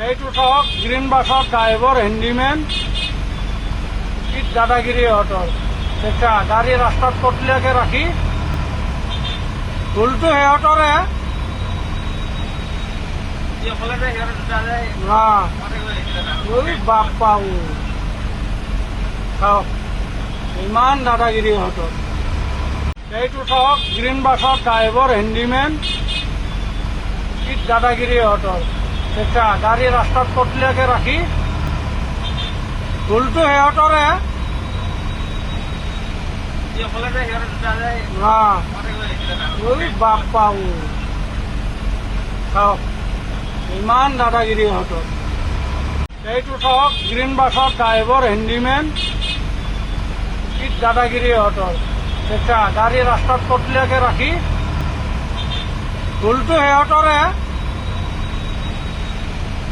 এইটো চাওক গ্ৰীণ বাছৰ ড্ৰাইভাৰ হেণ্ডিমেন কি দাদাগিৰি ইহঁতৰ। দেখা গাড়ী ৰাস্তাত পটলীয়াকে ৰাখি ভুলটো সিহঁতৰে। বাপ পাও চাওক ইমান দাদাগিৰি ইহঁতৰ। এইটো চাওক গ্ৰীণ বাছৰ ড্ৰাইভাৰ হেণ্ডিমেন কি দাদাগিৰি ইহঁতৰ। দেখা গাড়ী ৰাস্তাত পটলীয়াকে ৰাখি ভুলটো সিহঁতৰে। বাপ পাও চাওক ইমান দাদাগিৰি ইহঁতৰ। এইটো চাওক গ্ৰীণ বাছৰ ড্ৰাইভাৰ হেণ্ডিমেন কি দাদাগিৰি ইহঁতৰ। দেখা গাড়ী ৰাস্তাত পটলীয়াকে ৰাখি ভুলটো সিহঁতৰে।